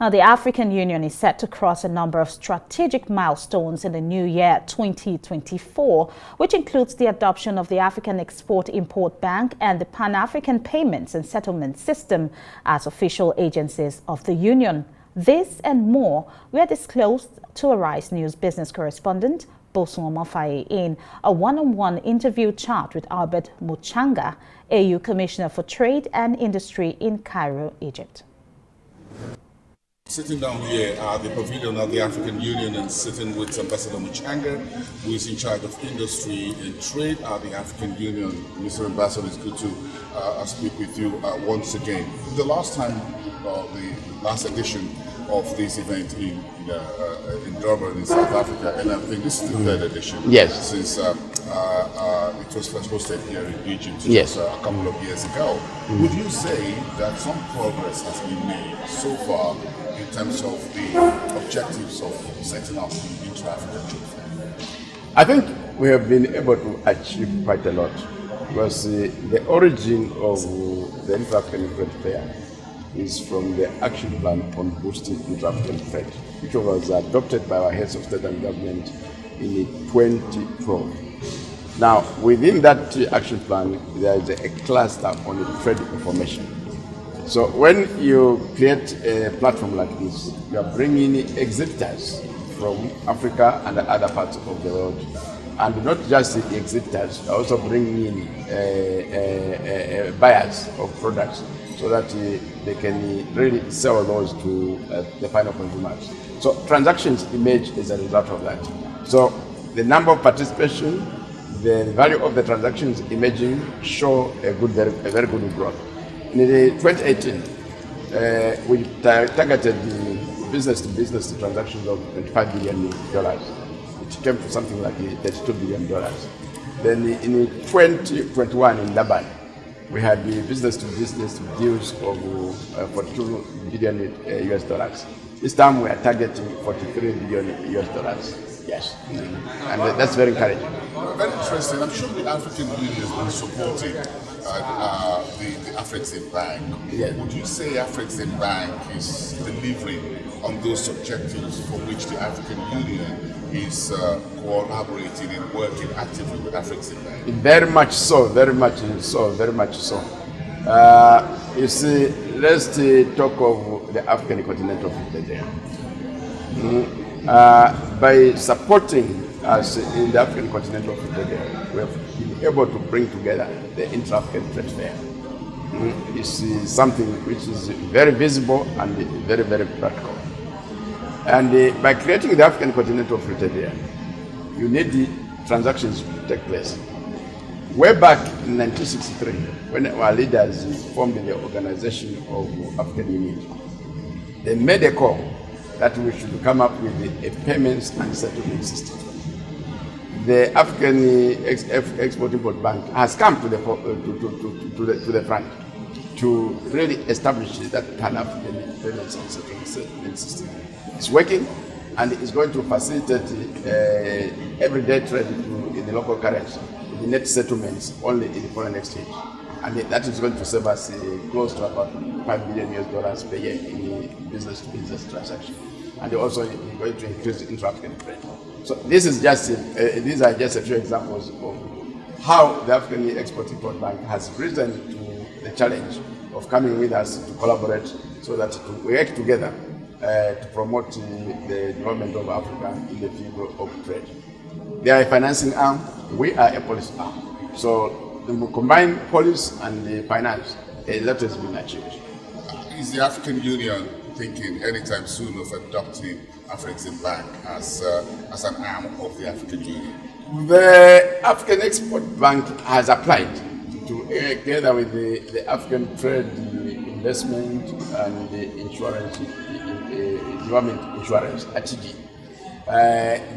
Now, the African Union is set to cross a number of strategic milestones in the new year 2024, which includes the adoption of the African Export-Import Bank and the Pan-African Payments and Settlement System as official agencies of the Union. This and more were disclosed to Arise News business correspondent Bosun Omofaye in a one-on-one interview chat with Albert Muchanga, AU Commissioner for Trade and Industry in Cairo, Egypt. Sitting down here at the pavilion of the African Union and sitting with Ambassador Muchanga, who is in charge of industry and trade at the African Union. Mr. Ambassador, it's good to speak with you once again. The last time, the last edition of this event in Durban in South Africa, and I think this is the third edition. Yes. Since it was first hosted here in Egypt yes. a couple of years ago. Would you say that some progress has been made so far in terms of the objectives of setting up the Intra-African Trade Fair? I think we have been able to achieve quite a lot, because the origin of the Intra-African Trade Fair is from the action plan on boosting Intra-African trade, which was adopted by our heads of state and government in 2012. Now, within that action plan, there is a cluster on trade information. So when you create a platform like this, you are bringing exhibitors from Africa and other parts of the world. And not just the exhibitors, also bringing in buyers of products so that they can really sell those to the final consumers. So transactions emerge as a result of that. So the number of participation, the value of the transactions emerging show a very good growth. In 2018, we targeted the business-to-business transactions of $25 billion. It came to something like $32 billion. Then in 2021 in Durban, we had the business-to-business deals of $42 billion US dollars. This time we are targeting $43 billion US dollars. Yes, and that's very encouraging. Very interesting. I'm sure the African Union has been supporting the Afrexim Bank. Yes. Would you say Afrexim Bank is delivering on those objectives for which the African Union is collaborating and working actively with Afrexim Bank? Very much so, very much so, very much so. You see, let's talk of the African continental federation. By supporting us in the African continental federation, we have been able to bring together the Intra-African Trade Fair. This is something which is very visible and very, very practical. And by creating the African continental federation, you need the transactions to take place. Way back in 1963, when our leaders formed the Organization of African Unity, they made a call that we should come up with a payments and settlement system. The African Export-Import Bank has come to the front to really establish that Pan-African payments and settlement system. It's working, and it's going to facilitate everyday trade in the local currency, the net settlements only in foreign exchange. And that is going to save us close to about $5 billion US per year in business-to-business transactions. And also going to increase intra-African trade. So this is just these are just a few examples of how the African Export-Import Bank has risen to the challenge of coming with us to collaborate so that we work together to promote the development of Africa in the field of trade. They are a financing arm, we are a policy arm. So the combined policy and the finance, that has been achieved. Is the African Union thinking anytime soon of adopting Afrexim Bank as an arm of the African Union? The African Export Bank has applied together with the African Trade Investment and the Insurance, Development Insurance, ATD.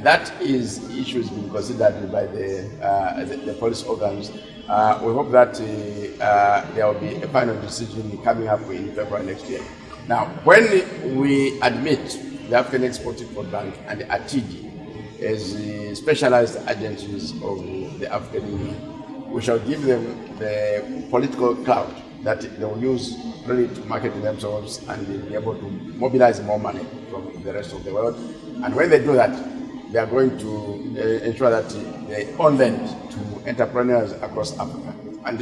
That issue has been considered by the policy organs. We hope that there will be a final decision coming up in February next year. Now, when we admit the African Export-Import Bank and the ATD as specialized agencies of the African Union, we shall give them the political clout that they will use really to market themselves and be able to mobilize more money from the rest of the world. And when they do that, they are going to ensure that they own land to entrepreneurs across Africa. And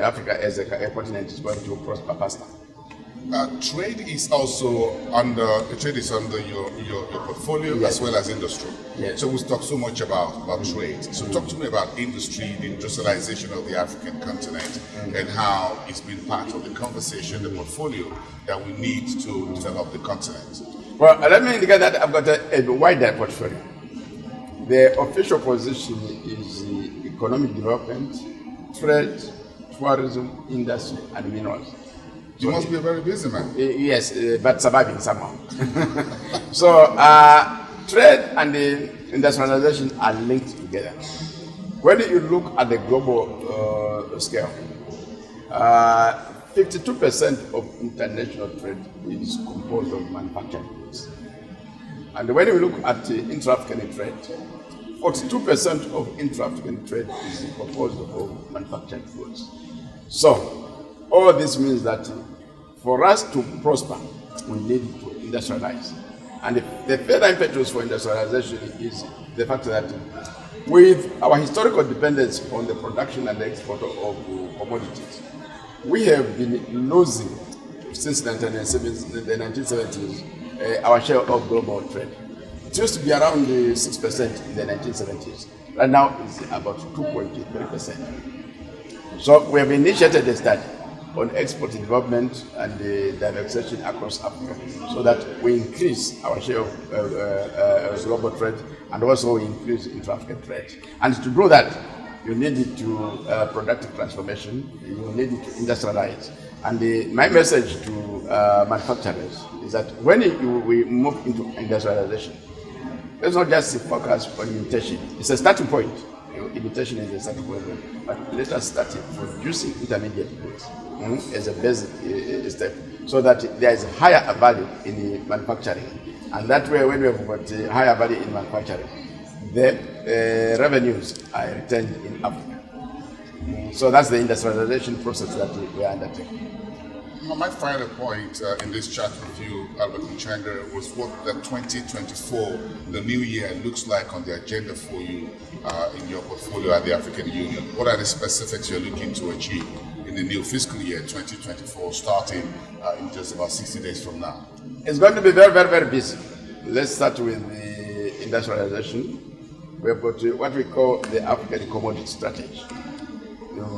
Africa as a continent is going to prosper faster. Trade is under your portfolio, yes, as well as industry. Yes. So we talk so much about trade. So talk to me about industry, the industrialization of the African continent, and how it's been part of the conversation, the portfolio that we need to develop the continent. Well, let me indicate that I've got a wider portfolio. The official position is economic development, trade, tourism, industry, and minerals. You must be a very busy man. Yes, but surviving somehow. So, trade and the industrialization are linked together. When you look at the global scale, 52% of international trade is composed of manufacturing goods. And when you look at the intra-African trade, 42% of intra-African trade is composed of manufactured goods. So, all this means that for us to prosper, we need to industrialize. And the further impetus for industrialization is the fact that with our historical dependence on the production and the export of commodities, we have been losing since the 1970s our share of global trade. It used to be around 6% in the 1970s. Right now, it's about 2.3%. So we have initiated a study on export development and diversification across Africa, so that we increase our share of global trade and also increase intra-African trade. And to do that, you need to productive transformation, you need to industrialize. And my message to manufacturers is that when we move into industrialization, let's not just focus on imitation. It's a starting point. Imitation is a starting point, but let us start producing intermediate goods as a basic step, so that there is higher value in the manufacturing. And that way, when we have got higher value in manufacturing, the revenues are retained in Africa. So that's the industrialization process that we are undertaking. My final point in this chat with you, Albert Muchanga, was what the 2024, the new year, looks like on the agenda for you in your portfolio at the African Union. What are the specifics you're looking to achieve in the new fiscal year 2024, starting in just about 60 days from now? It's going to be very, very, very busy. Let's start with the industrialization. We have got what we call the African Commodity Strategy.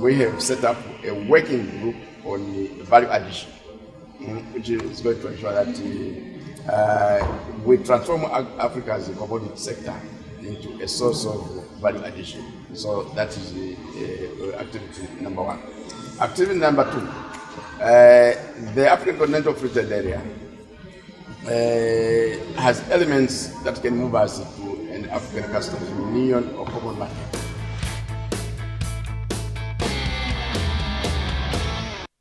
We have set up a working group on the value addition, which is going to ensure that we transform Africa's commodity sector into a source of value addition. So that is the activity number one. Activity number two, the African Continental Free Trade Area has elements that can move us to an African customs union or common market.